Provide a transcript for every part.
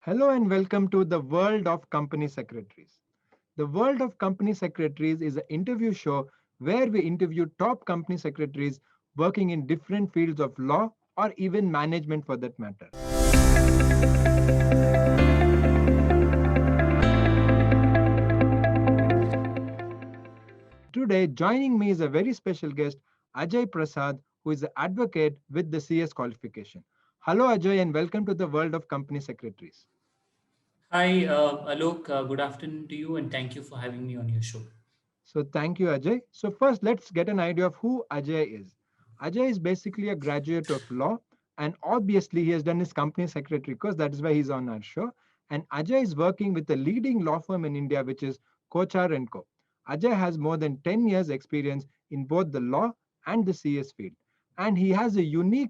Hello and welcome to the World of Company Secretaries. The World of Company Secretaries is an interview show where we interview top company secretaries working in different fields of law or even management for that matter. Today, joining me is a very special guest, Ajay Prasad, who is an advocate with the CS qualification. Hello, Ajay, and welcome to the World of Company Secretaries. Hi, Alok. Good afternoon to you, and thank you for having me on your show. So thank you, Ajay. So first, let's get an idea of who Ajay is. Ajay is basically a graduate of law, and obviously he has done his company secretary course. That is why he's on our show. And Ajay is working with a leading law firm in India, which is Kochar and Co. Ajay has more than 10 years experience in both the law and the CS field, and he has a unique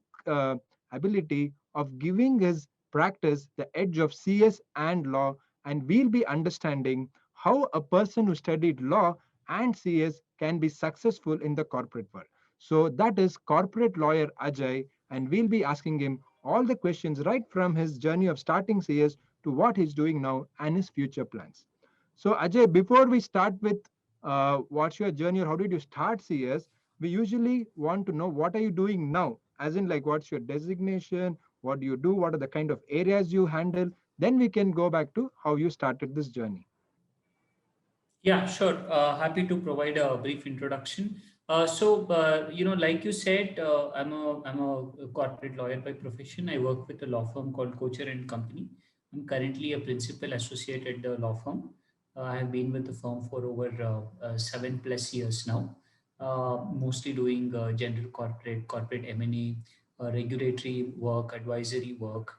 ability of giving his practice the edge of CS and law. And we'll be understanding how a person who studied law and CS can be successful in the corporate world. So that is corporate lawyer Ajay, and we'll be asking him all the questions right from his journey of starting CS to what he's doing now and his future plans. So Ajay, before we start with what's your journey or how did you start CS, we usually want to know what are you doing now, as in like what's your designation, what do you do, what are the kind of areas you handle. Then we can go back to how you started this journey. Yeah, sure. Happy to provide a brief introduction. Like you said, I'm a corporate lawyer by profession. I work with a law firm called Kocher and Company. I'm currently a principal associate at the law firm. I have been with the firm for over 7+ years now, mostly doing general corporate M&A, regulatory work, advisory work,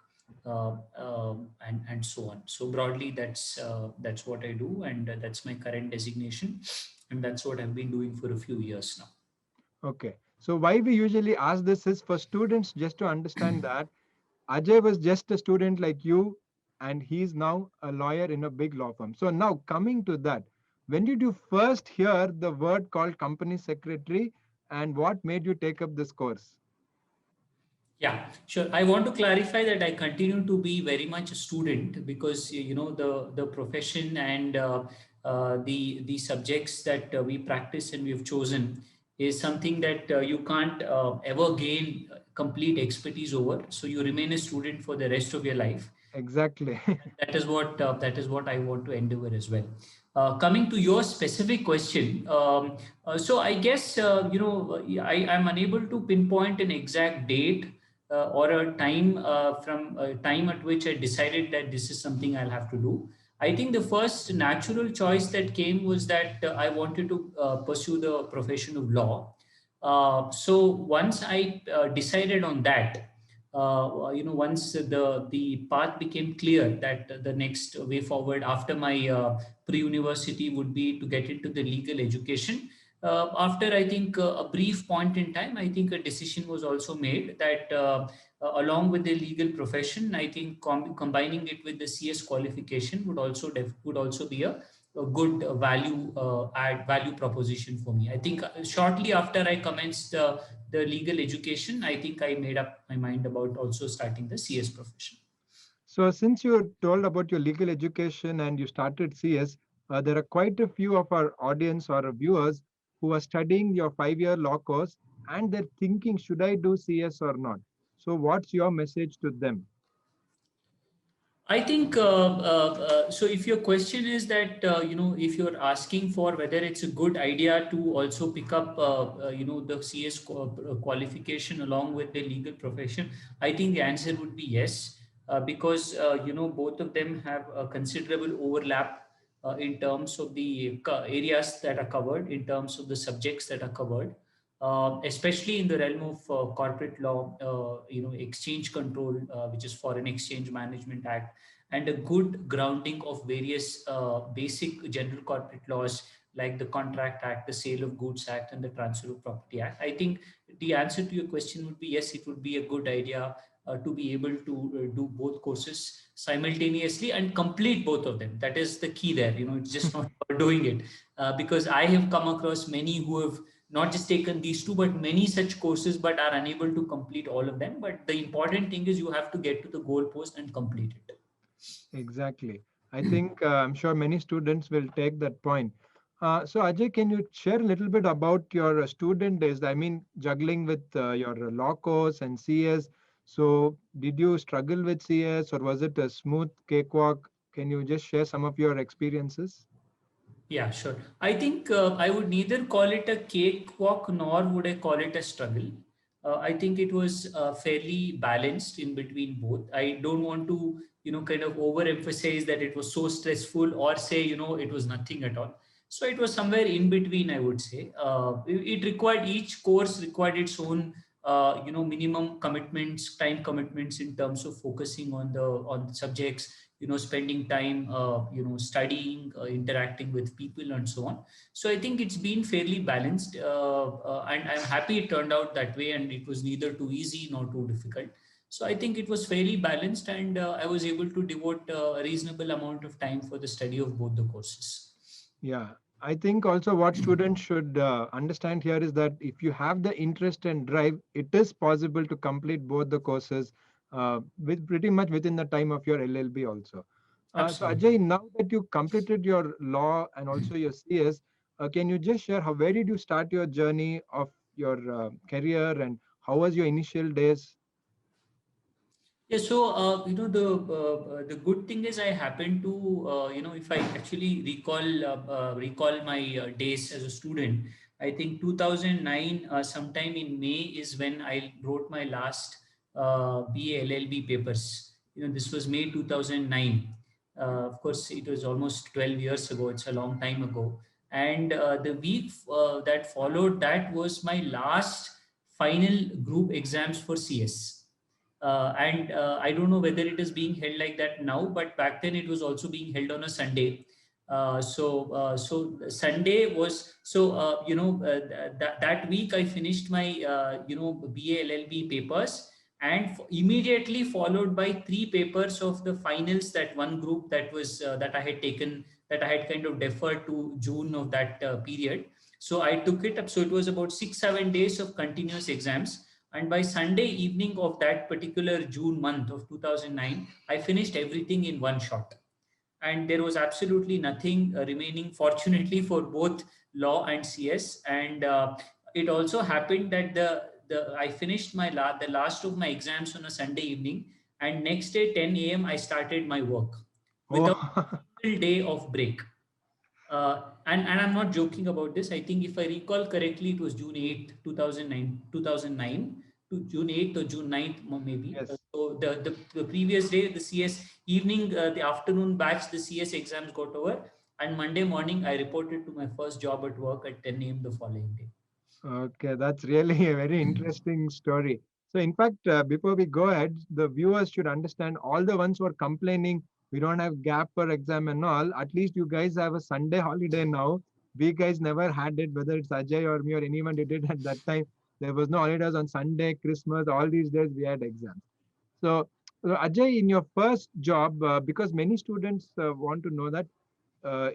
and so on. So broadly, that's what I do, and that's my current designation, and that's what I've been doing for a few years now. Okay. So why we usually ask this is for students just to understand that Ajay was just a student like you, and he's now a lawyer in a big law firm. So now coming to that, when did you first hear the word called company secretary, and what made you take up this course? Yeah, sure. I want to clarify that I continue to be very much a student because the profession and the subjects that we practice and we've chosen is something that you can't ever gain complete expertise over. So you remain a student for the rest of your life. Exactly. That is what I want to endeavor as well. Coming to your specific question, so I guess I'm unable to pinpoint an exact date or a time from a time at which I decided that this is something I'll have to do. I think the first natural choice that came was that I wanted to pursue the profession of law. So once I decided on that, once the path became clear that the next way forward after my pre-university would be to get into the legal education. After I think a brief point in time, I think a decision was also made that along with the legal profession, I think combining it with the CS qualification would also be a good value proposition for me. I think shortly after I commenced the legal education, I think I made up my mind about also starting the CS profession. So since you told about your legal education and you started CS, there are quite a few of our audience or viewers who are studying your 5 year law course and they're thinking, should I do CS or not? So what's your message to them? I think so. If your question is that if you're asking for whether it's a good idea to also pick up the CS qualification along with the legal profession, I think the answer would be yes, because both of them have a considerable overlap in terms of the areas that are covered, in terms of the subjects that are covered, especially in the realm of corporate law, exchange control, which is Foreign Exchange Management Act, and a good grounding of various basic general corporate laws like the Contract Act, the Sale of Goods Act, and the Transfer of Property Act. I think the answer to your question would be yes, it would be a good idea to be able to do both courses simultaneously and complete both of them. That is the key there. It's just not about doing it, because I have come across many who have not just taken these two, but many such courses, but are unable to complete all of them. But the important thing is you have to get to the goal post and complete it. Exactly. I think I'm sure many students will take that point. So, Ajay, can you share a little bit about your student days? I mean, juggling with your law course and CS. So, did you struggle with CS or was it a smooth cakewalk? Can you just share some of your experiences? Yeah, sure. I think I would neither call it a cakewalk nor would I call it a struggle. I think it was fairly balanced in between both. I don't want to, kind of overemphasize that it was so stressful or say, it was nothing at all. So it was somewhere in between, I would say. It required, each course required its own, minimum commitments, time commitments in terms of focusing on the subjects, spending time studying, interacting with people and so on. So I think it's been fairly balanced, and I'm happy it turned out that way, and it was neither too easy nor too difficult. So I think it was fairly balanced, and I was able to devote a reasonable amount of time for the study of both the courses. Yeah, I think also what students should understand here is that if you have the interest and drive, it is possible to complete both the courses with pretty much within the time of your LLB also. So Absolutely. Ajay, now that you completed your law and also your CS, can you just share how where did you start your journey of your career and how was your initial days? Yeah, so the good thing is I happen to if I actually recall my days as a student, I think 2009, sometime in May is when I wrote my last BA LLB papers. This was May 2009. Of course, it was almost 12 years ago. It's a long time ago. And the week that followed that was my last final group exams for CS. And I don't know whether it is being held like that now, but back then it was also being held on a Sunday. So Sunday was that week I finished my BA LLB papers, and immediately followed by three papers of the finals, that one group that was that I had taken, that I had kind of deferred to June of that period. So I took it up. So it was about 6 7 days of continuous exams, and by Sunday evening of that particular June month of 2009, I finished everything in one shot. And there was absolutely nothing remaining, fortunately, for both law and CS. And it also happened that I finished the last of my exams on a Sunday evening, and next day 10 a.m. I started my work without Oh, a single day of break. And I'm not joking about this. I think if I recall correctly, it was June 8th, 2009 to June 8th or June 9th, maybe. yes. So the previous day, the CS evening, the afternoon batch, the CS exams got over. And Monday morning, I reported to my first job at work at 10 a.m. the following day. Okay, that's really a very interesting story. So, in fact, before we go ahead, the viewers should understand all the ones who are complaining we don't have gap per exam and all. At least you guys have a Sunday holiday now. We guys never had it, whether it's Ajay or me or anyone did it at that time. There was no holidays on Sunday, Christmas, all these days we had exams. So, Ajay, in your first job, because many students want to know that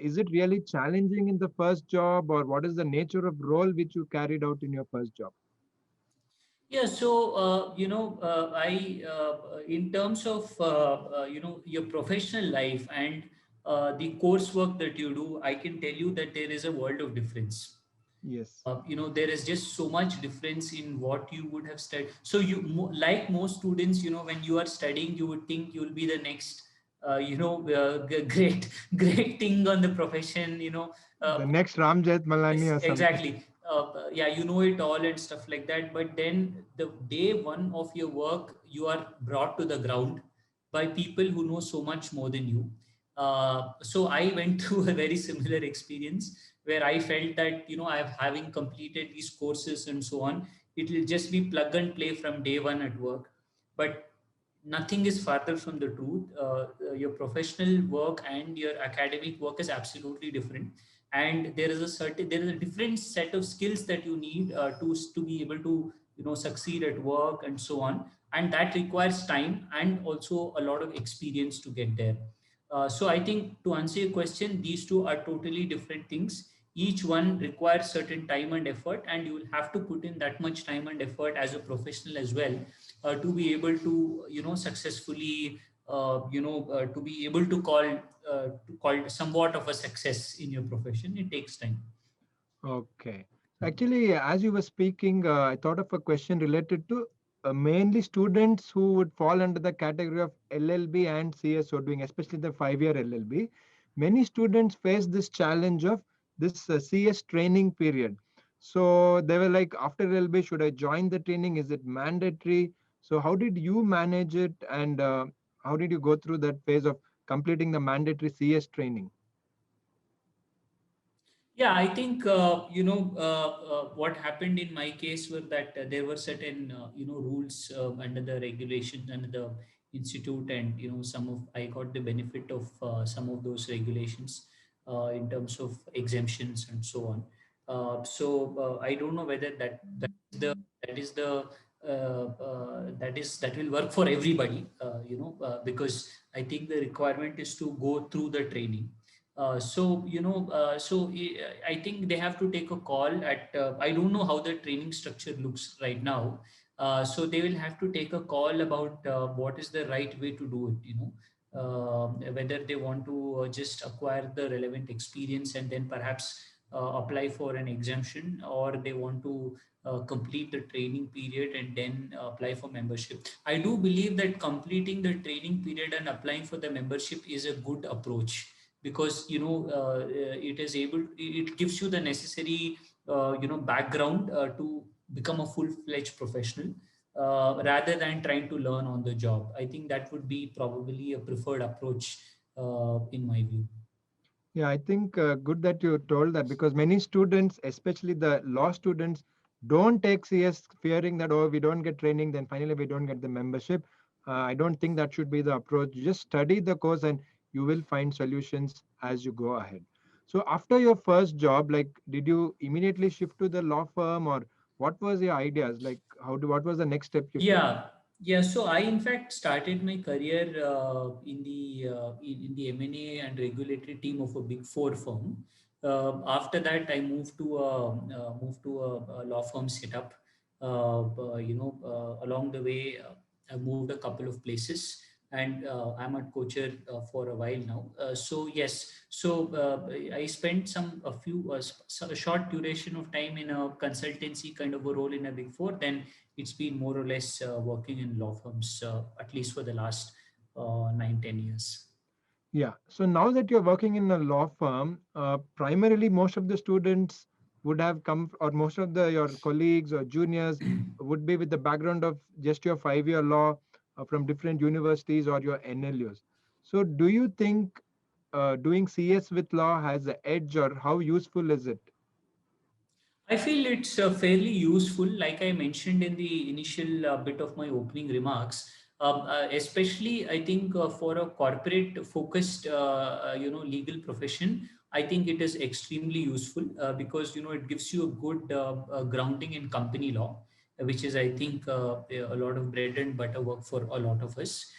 is it really challenging in the first job, or what is the nature of role which you carried out in your first job? Yeah, so in terms of your professional life and the coursework that you do, I can tell you that there is a world of difference. Yes, There is just so much difference in what you would have studied. So like most students, when you are studying, you would think you will be the next great great thing on the profession. the next Ramjet Malani Yes, or something. exactly. Yeah, you know it all and stuff like that. But then the day one of your work, you are brought to the ground by people who know so much more than you. So I went through a very similar experience where I felt that, having completed these courses and so on, it will just be plug and play from day one at work. But nothing is farther from the truth. Your professional work and your academic work is absolutely different, and there is a different set of skills that you need to be able to succeed at work and so on, and that requires time and also a lot of experience to get there. So I think, to answer your question, these two are totally different things. Each one requires certain time and effort, and you will have to put in that much time and effort as a professional as well, to be able to successfully to be able to call somewhat of a success in your profession, it takes time. Okay. Actually, as you were speaking, I thought of a question related to mainly students who would fall under the category of LLB and CSO doing, especially the 5-year LLB. Many students face this challenge of this CS training period. So they were like, after LLB, should I join the training? Is it mandatory? So how did you manage it, and how did you go through that phase of completing the mandatory CS training? Yeah, I think what happened in my case were that there were certain rules under the regulations under the institute, and some of I got the benefit of some of those regulations in terms of exemptions and so on. I don't know whether that is the that will work for everybody, because I think the requirement is to go through the training. I think they have to take a call at. I don't know how the training structure looks right now. So they will have to take a call about what is the right way to do it. Whether they want to just acquire the relevant experience and then perhaps apply for an exemption, or they want to complete the training period and then apply for membership. I do believe that completing the training period and applying for the membership is a good approach, because it gives you the necessary background to become a full-fledged professional, rather than trying to learn on the job. I think that would be probably a preferred approach in my view. Yeah, I think good that you told that, because many students, especially the law students, don't take CS fearing that, oh, we don't get training, then finally we don't get the membership. I don't think that should be the approach. Just study the course and you will find solutions as you go ahead. So after your first job, like, did you immediately shift to the law firm, or what was your ideas? Like, what was the next step you took? Yeah, yeah. So I, in fact, started my career in the M&A and regulatory team of a Big Four firm. After that, I moved to a law firm setup. Along the way, I moved a couple of places, and I'm at Kocher for a while now. So yes, so I spent a short duration of time in a consultancy kind of a role in a Big Four. Then it's been more or less working in law firms, at least for the last 9, 10 years. Yeah. So now that you're working in a law firm, primarily most of the students would have come, or most of the your colleagues or juniors would be with the background of just your 5-year law from different universities or your NLUs. So do you think doing CS with law has an edge, or how useful is it? I feel it's fairly useful, like I mentioned in the initial bit of my opening remarks. Especially, I think for a corporate focused, legal profession, I think it is extremely useful because it gives you a good grounding in company law, which is, I think, a lot of bread and butter work for a lot of us.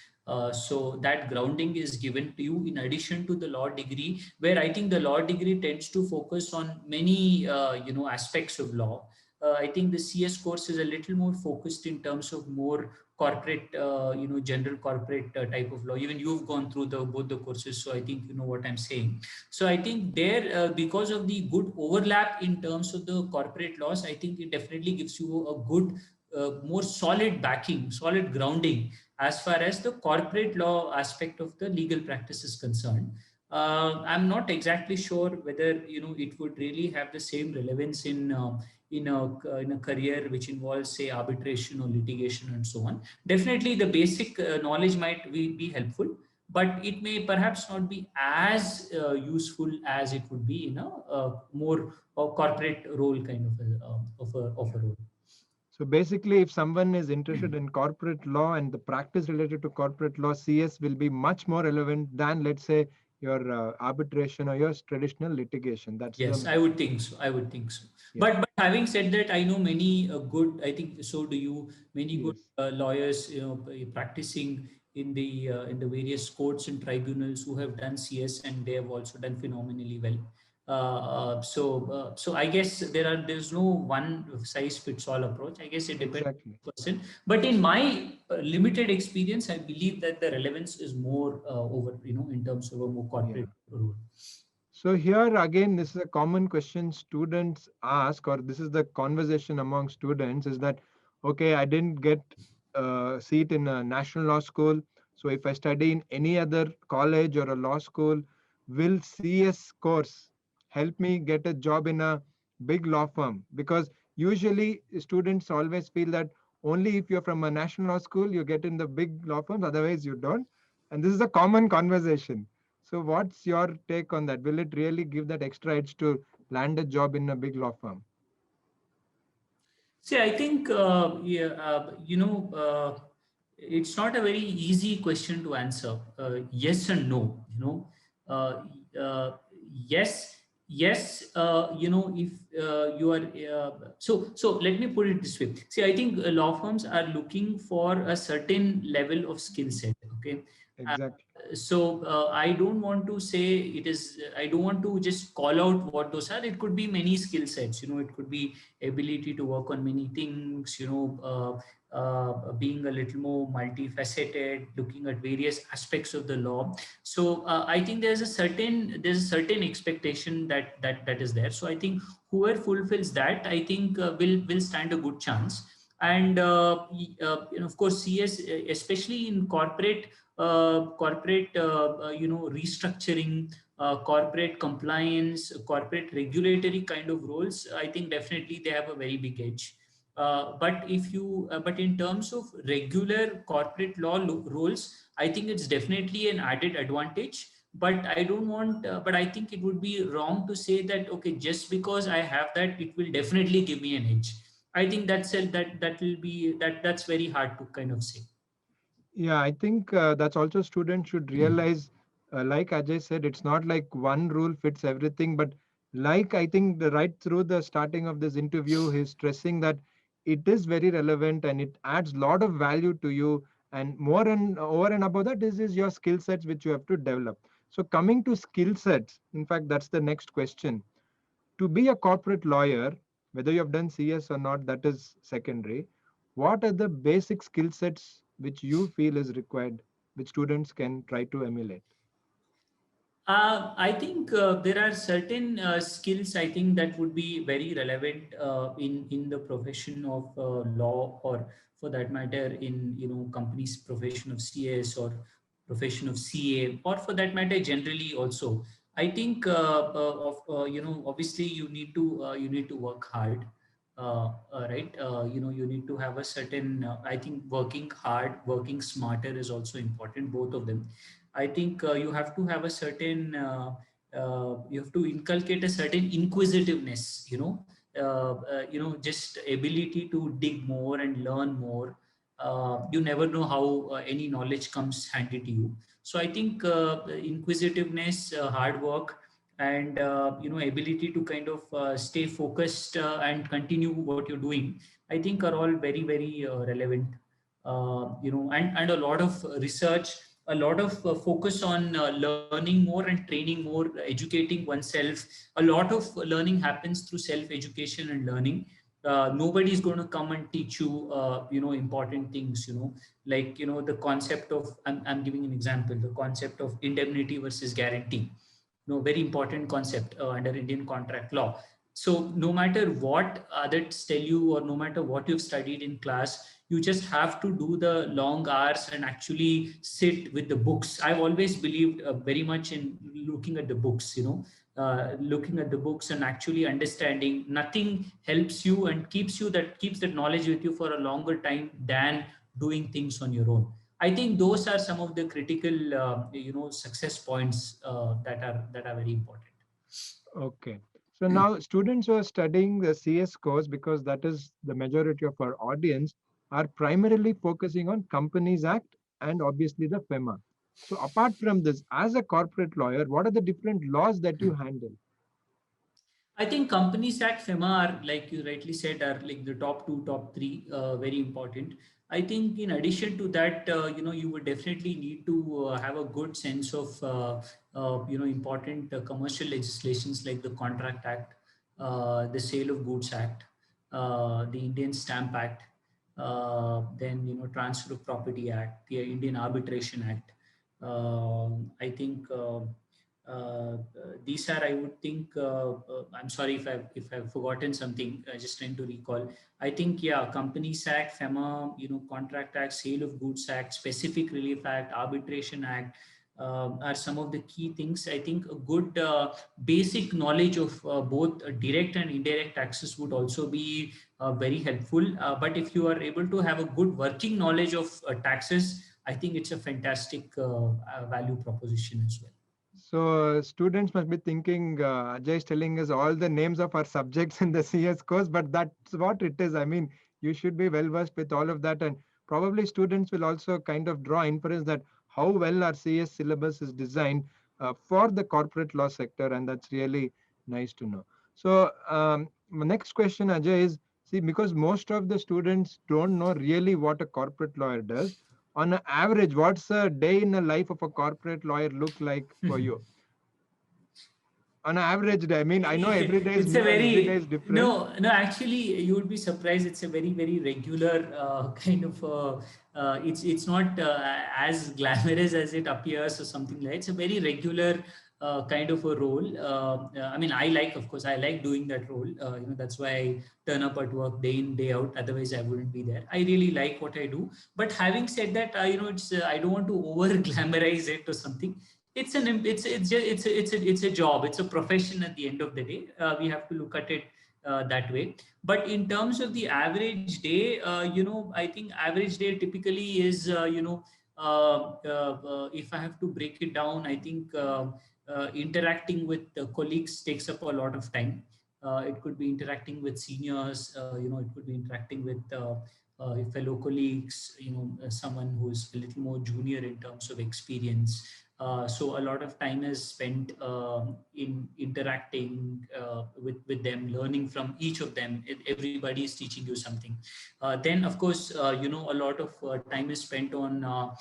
So that grounding is given to you in addition to the law degree, where I think the law degree tends to focus on many aspects of law. I think the CS course is a little more focused in terms of more corporate, general corporate type of law. Even you've gone through the both the courses, so I think you know what I'm saying. So I think there, because of the good overlap in terms of the corporate laws, I think it definitely gives you a good, more solid backing, solid grounding as far as the corporate law aspect of the legal practice is concerned. I'm not exactly sure whether it would really have the same relevance in a career which involves, say, arbitration or litigation and so on. Definitely, the basic knowledge might be helpful, but it may perhaps not be as useful as it would be in a more corporate role kind of a role. So basically, if someone is interested in corporate law and the practice related to corporate law, CS will be much more relevant than, let's say, your arbitration or your traditional litigation. That's the Yes, I would think so. I would think so. yeah, But having said that, I know many good. I think so. Do you? Many good yes. lawyers, practicing in the various courts and tribunals who have done CS, and they have also done phenomenally well. So I guess there's no one size fits all approach. I guess it depends Exactly. on the person. But in my limited experience, I believe that the relevance is more over, in terms of a more Yeah. corporate role. So here again, this is a common question students ask, or this is the conversation among students, is that okay, I didn't get a seat in a national law school. So if I study in any other college or a law school, will CS course help me get a job in a big law firm? Because usually students always feel that only if you're from a national law school, you get in the big law firms, otherwise you don't. And this is a common conversation. So, what's your take on that? Will it really give that extra edge to land a job in a big law firm? See, I think, yeah, it's not a very easy question to answer. Yes and no. Uh, uh, yes, yes. If you are, so let me put it this way. See, I think law firms are looking for a certain level of skill set. Okay. Uh, Exactly. so I don't want to say it is. I don't want to just call out what those are. It could be many skill sets. It could be ability to work on many things, being a little more multifaceted, looking at various aspects of the law. So I think there's a certain expectation that is there. So I think whoever fulfills that, I think will stand a good chance. And of course, CS, especially in corporate restructuring, corporate compliance, corporate regulatory kind of roles, I think definitely they have a very big edge. But in terms of regular corporate law roles, I think it's definitely an added advantage. But I think it would be wrong to say that okay, just because I have that, it will definitely give me an edge. I think that's very hard to kind of say. Yeah, I think that's also students should realize, like Ajay said, it's not like one rule fits everything, but like I think the right through the starting of this interview, he's stressing that it is very relevant and it adds a lot of value to you. And more and over and above that, this is your skill sets which you have to develop. So coming to skill sets, in fact, that's the next question. To be a corporate lawyer, whether you have done CS or not, that is secondary. What are the basic skill sets which you feel is required, which students can try to emulate? I think there are certain skills I think that would be very relevant in the profession of law, or for that matter in companies profession of CS or profession of CA, or for that matter generally also. I think obviously you need to work hard, right? You need to have a certain. I think working hard, working smarter is also important. Both of them. I think you have to have a certain, you have to inculcate a certain inquisitiveness, just ability to dig more and learn more. You never know how any knowledge comes handy to you. So I think inquisitiveness, hard work, and ability to kind of stay focused and continue what you're doing. I think are all very very relevant. And a lot of research, a lot of focus on learning more and training more, educating oneself. A lot of learning happens through self education and learning. Nobody is going to come and teach you important things, like the concept of, I'm giving an example, the concept of indemnity versus guarantee. Very important concept under Indian contract law. So no matter what others tell you, or no matter what you've studied in class, you just have to do the long hours and actually sit with the books. I've always believed very much in looking at the books, looking at the books and actually understanding. Nothing helps you and keeps that knowledge with you for a longer time than doing things on your own. I think those are some of the critical success points that are very important. Okay. So now students who are studying the CS course, because that is the majority of our audience, are primarily focusing on Companies Act and obviously the FEMA. So apart from this, as a corporate lawyer, what are the different laws that you handle? I think Companies Act, FEMA are, like you rightly said, are like the top two, top three, very important. I think in addition to that, you would definitely need to have a good sense of, important commercial legislations like the Contract Act, the Sale of Goods Act, the Indian Stamp Act, then, Transfer of Property Act, the Indian Arbitration Act. I think these are, I would think, I'm sorry if I've forgotten something. Just trying to recall. I think, yeah, Companies Act, FEMA, Contract Act, Sale of Goods Act, Specific Relief Act, Arbitration Act are some of the key things. I think a good basic knowledge of both direct and indirect taxes would also be very helpful. But if you are able to have a good working knowledge of taxes, I think it's a fantastic value proposition as well. So students must be thinking Ajay is telling us all the names of our subjects in the CS course, but that's what it is. I mean, you should be well versed with all of that, and probably students will also kind of draw inference that how well our CS syllabus is designed for the corporate law sector, and that's really nice to know. So my next question, Ajay, is see because most of the students don't know really what a corporate lawyer does. On an average, what's a day in the life of a corporate lawyer look like for you? On an average day, I mean, I know every day is It's a new and every day is very different. no. Actually, you would be surprised. It's a very very regular kind of. It's not as glamorous as it appears or something like. It's a very regular kind of a role. I mean, I like, of course, I like doing that role. That's why I turn up at work day in day out. Otherwise, I wouldn't be there. I really like what I do. But having said that, it's I don't want to over glamorize it or something. It's a job, it's a profession at the end of the day. We have to look at it that way. But in terms of the average day, I think average day typically is if I have to break it down, I think interacting with colleagues takes up a lot of time. It could be interacting with seniors, it could be interacting with fellow colleagues, someone who's a little more junior in terms of experience. So a lot of time is spent in interacting with them, learning from each of them. Everybody is teaching you something. Then, of course, a lot of time is spent on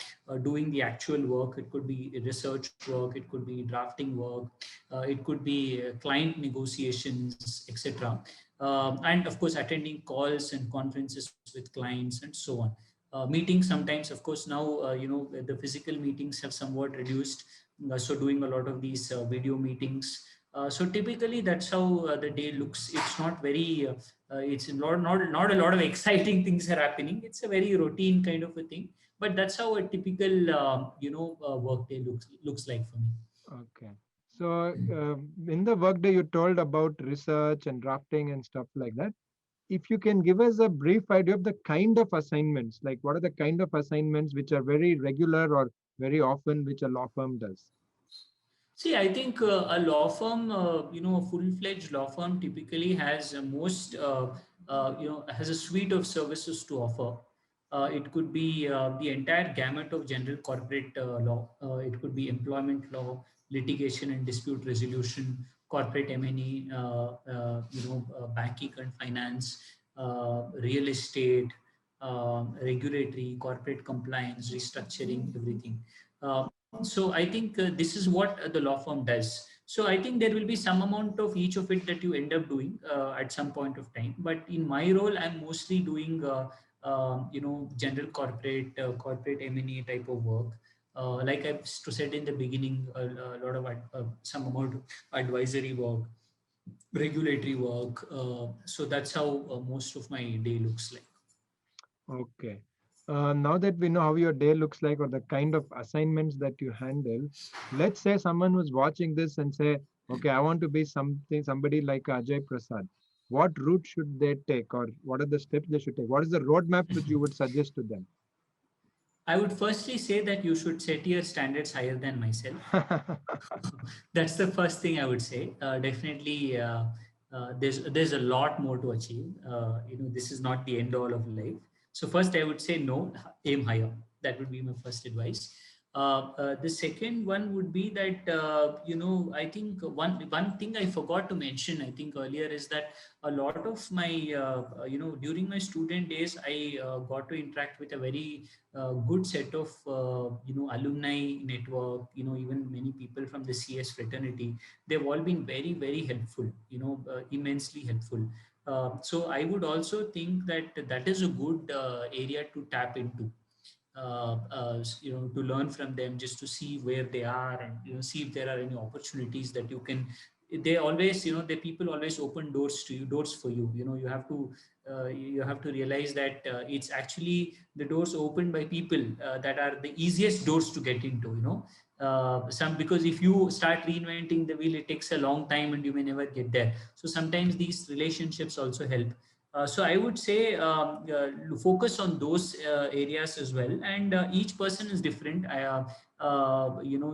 doing the actual work. It could be research work, it could be drafting work, it could be client negotiations, etc. And of course, attending calls and conferences with clients and so on. Meetings sometimes, of course, now the physical meetings have somewhat reduced, so doing a lot of these video meetings. So typically that's how the day looks. It's not very it's not a lot of exciting things are happening. It's a very routine kind of a thing, but that's how a typical work day looks like for me. Okay. So in the workday, you told about research and drafting and stuff like that. If you can give us a brief idea of the kind of assignments, like what are the kind of assignments which are very regular or very often, which a law firm does? See, I think a law firm, a full-fledged law firm typically has has a suite of services to offer. It could be the entire gamut of general corporate law. It could be employment law, litigation and dispute resolution, corporate M&E, banking and finance, real estate, regulatory, corporate compliance, restructuring, everything. So I think this is what the law firm does. So I think there will be some amount of each of it that you end up doing at some point of time. But in my role, I'm mostly doing general corporate M&A type of work. Like I said in the beginning, a lot of some amount of advisory work, regulatory work. So that's how most of my day looks like. Okay. Now that we know how your day looks like or the kind of assignments that you handle, let's say someone who's watching this and say, okay, I want to be somebody like Ajay Prasad. What route should they take, or what are the steps they should take? What is the roadmap which you would suggest to them? I would firstly say that you should set your standards higher than myself. That's the first thing I would say. Definitely, there's a lot more to achieve. This is not the end all of life. So first, I would say no, aim higher. That would be my first advice. The second one would be that I think one thing I forgot to mention, I think earlier, is that a lot of my during my student days I got to interact with a very good set of alumni network. Even many people from the CS fraternity, they've all been very helpful. Immensely helpful. So I would also think that that is a good area to tap into, to learn from them, just to see where they are, and see if there are any opportunities that you can. They always, the people always open doors to you, doors for you. You have to realize that it's actually the doors opened by people that are the easiest doors to get into. Some, because if you start reinventing the wheel, it takes a long time and you may never get there. So sometimes these relationships also help. So I would say, focus on those areas as well, and each person is different.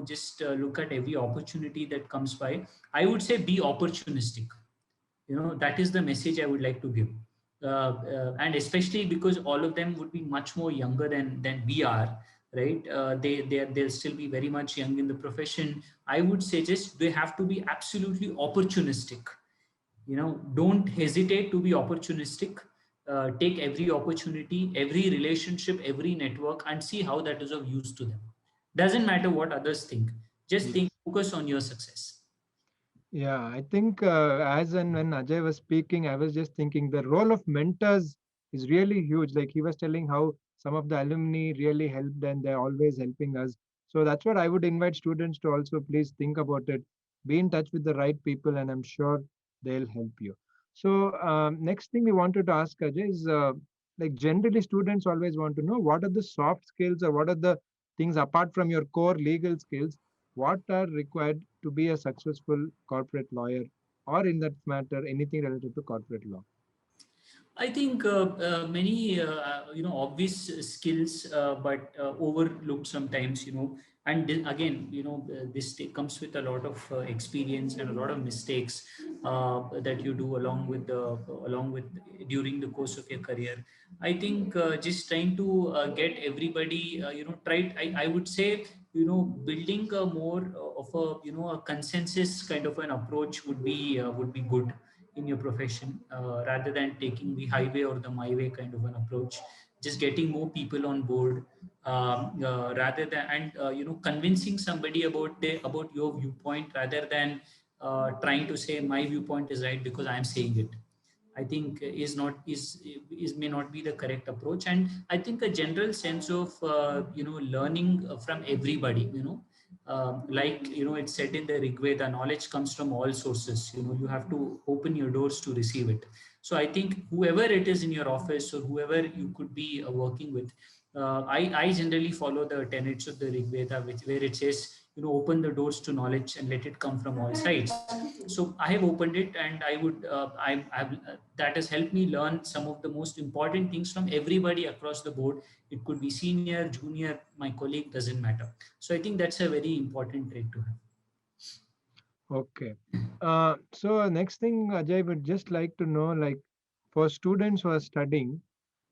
Just look at every opportunity that comes by. I would say be opportunistic. That is the message I would like to give, and especially because all of them would be much more younger than we are, right? They'll still be very much young in the profession. I would suggest they have to be absolutely opportunistic. Don't hesitate to be opportunistic. Take every opportunity, every relationship, every network, and see how that is of use to them. Doesn't matter what others think. Just think, Yes. focus on your success. Yeah, I think as and when Ajay was speaking, I was just thinking the role of mentors is really huge. Like he was telling how some of the alumni really helped and they're always helping us. So that's what I would invite students to also please think about it. Be in touch with the right people, and I'm sure they'll help you. So next thing we wanted to ask Ajay is like generally students always want to know what are the soft skills or what are the things apart from your core legal skills what are required to be a successful corporate lawyer, or in that matter, anything related to corporate law? I think many obvious skills, but overlooked sometimes. And again, this comes with a lot of experience and a lot of mistakes that you do along with during the course of your career. I think just trying to get everybody, try. I would say, building a more of a a consensus kind of an approach would be good in your profession, rather than taking the highway or the my way kind of an approach. Just getting more people on board, rather than, and convincing somebody about your viewpoint, rather than trying to say my viewpoint is right because I am saying it. I think is not is may not be the correct approach. And I think a general sense of learning from everybody. Like it's said in the Rigveda, knowledge comes from all sources. You have to open your doors to receive it. So I think whoever it is in your office, or whoever you could be working with, I generally follow the tenets of the Rigveda, where it says, open the doors to knowledge and let it come from all sides. So I have opened it, and I would that has helped me learn some of the most important things from everybody across the board. It could be senior, junior, my colleague, doesn't matter. So I think that's a very important trait to have. Okay. So next thing, Ajay would just like to know, like for students who are studying,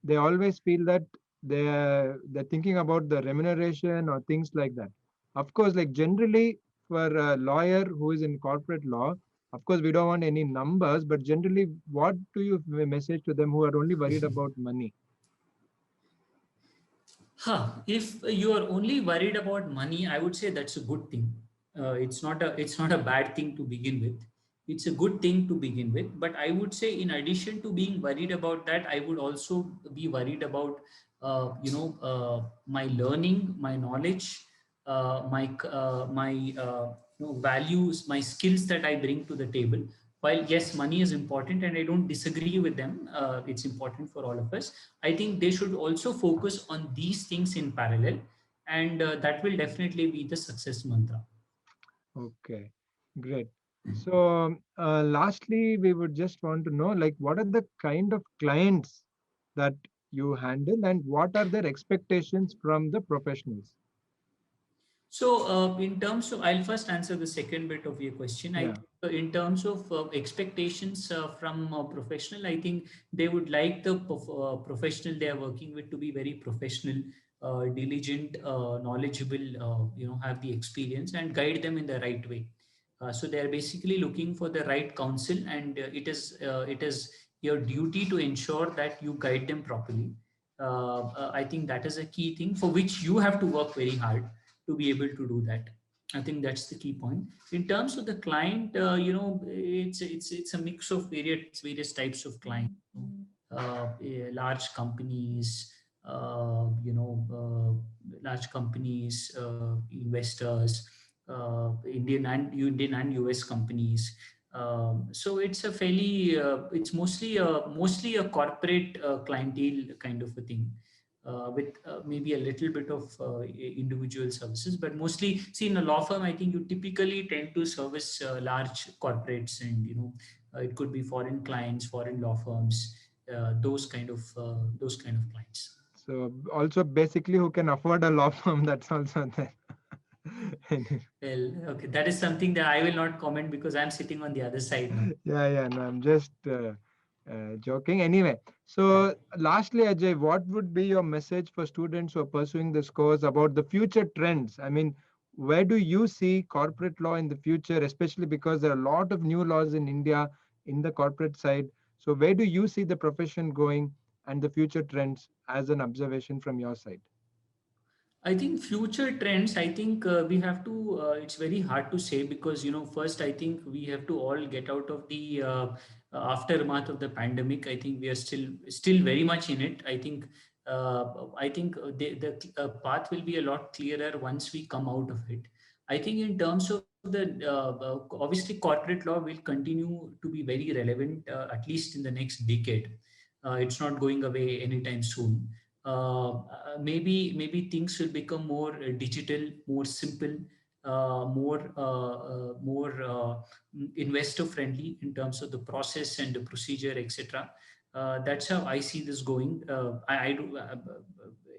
they always feel that they're thinking about the remuneration or things like that. Of course, like generally for a lawyer who is in corporate law, of course we don't want any numbers, but generally, what do you message to them who are only worried about money? If you are only worried about money, I would say that's a good thing. It's not a bad thing to begin with. It's a good thing to begin with. But I would say, in addition to being worried about that, I would also be worried about my learning, my knowledge, my values, my skills that I bring to the table. While yes, money is important, and I don't disagree with them, it's important for all of us. I think they should also focus on these things in parallel, and that will definitely be the success mantra. Okay, great. So, lastly, we would just want to know, like, what are the kind of clients that you handle, and what are their expectations from the professionals? So, in terms of, I'll first answer the second bit of your question. I Yeah. think, in terms of expectations from a professional, I think they would like the professional they are working with to be very professional. diligent, knowledgeable, have the experience and guide them in the right way. So they are basically looking for the right counsel, and it is your duty to ensure that you guide them properly. I think that is a key thing for which you have to work very hard to be able to do that. I think that's the key point. In terms of the client, it's a mix of various types of clients. Large companies, large companies, investors, Indian and US companies. So it's a fairly, it's mostly a corporate clientele kind of a thing, with maybe a little bit of individual services, but mostly, see, in a law firm, I think you typically tend to service large corporates, and it could be foreign clients, foreign law firms, those kind of clients. So also basically who can afford a law firm, that's also there. Anyway. Well, okay, that is something that I will not comment because I'm sitting on the other side now. Yeah, no, I'm just joking. Anyway, Yeah. so lastly, Ajay, what would be your message for students who are pursuing this course about the future trends? I mean, where do you see corporate law in the future, especially because there are a lot of new laws in India in the corporate side? So, where do you see the profession going and the future trends as an observation from your side? I think future trends, I think we have to, it's very hard to say because, first, I think we have to all get out of the aftermath of the pandemic. I think we are still very much in it. I think the path will be a lot clearer once we come out of it. I think in terms of the, obviously, corporate law will continue to be very relevant, at least in the next decade. It's not going away anytime soon. Maybe things will become more digital, more simple, more investor friendly in terms of the process and the procedure, etc. That's how I see this going. I do.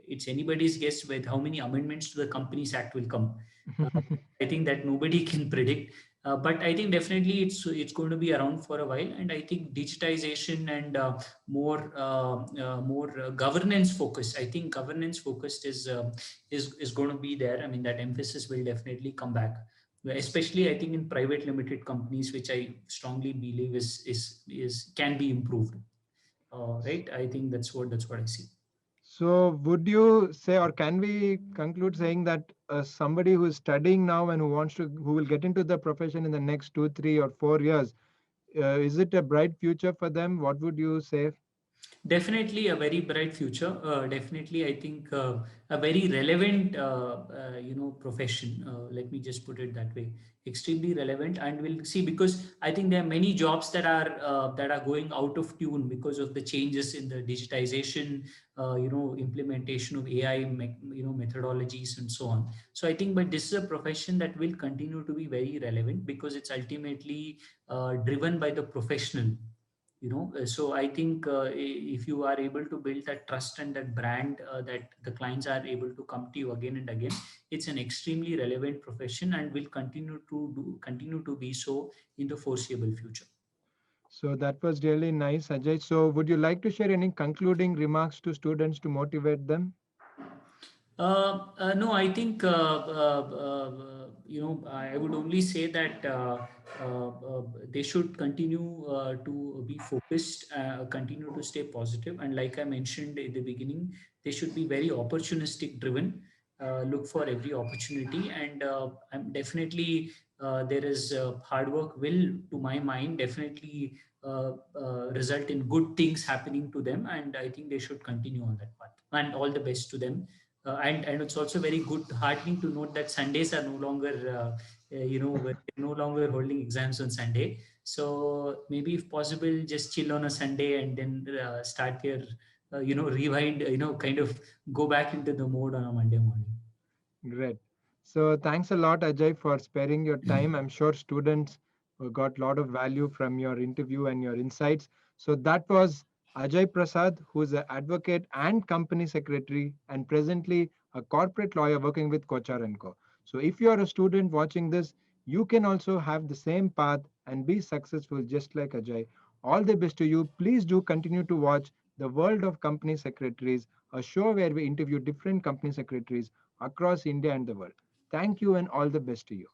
It's anybody's guess with how many amendments to the Companies Act will come. Uh, I think that nobody can predict. But I think definitely it's going to be around for a while, and I think digitization and more governance focus. I think governance focused is going to be there. I mean, that emphasis will definitely come back, especially I think in private limited companies, which I strongly believe is can be improved. Right? I think that's what I see. So, would you say, or can we conclude saying that somebody who is studying now and who will get into the profession in the next 2, 3, or 4 years, is it a bright future for them? What would you say? Definitely a very bright future. Definitely, I think a very relevant, profession. Let me just put it that way. Extremely relevant, and we'll see because I think there are many jobs that are going out of tune because of the changes in the digitization, implementation of AI, methodologies and so on. So I think, but this is a profession that will continue to be very relevant because it's ultimately driven by the professional. So I think if you are able to build that trust and that brand, that the clients are able to come to you again and again, it's an extremely relevant profession and will continue to be so in the foreseeable future. So, that was really nice, Ajay. So, would you like to share any concluding remarks to students to motivate them? No, I think I would only say that they should continue to be focused, continue to stay positive, and like I mentioned in the beginning, they should be very opportunistic driven. Look for every opportunity, and I'm definitely there is hard work will, to my mind, definitely result in good things happening to them, and I think they should continue on that path. And all the best to them. And it's also very good heartening to note that Sundays are no longer we're no longer holding exams on Sunday. So maybe if possible, just chill on a Sunday and then start your rewind, kind of go back into the mode on a Monday morning. Great. So thanks a lot, Ajay, for sparing your time. I'm sure students got a lot of value from your interview and your insights. So that was Ajay Prasad, who's an advocate and company secretary, and presently a corporate lawyer working with Kochar and Co. So if you are a student watching this, you can also have the same path and be successful just like Ajay. All the best to you. Please do continue to watch The World of Company Secretaries, a show where we interview different company secretaries across India and the world. Thank you and all the best to you.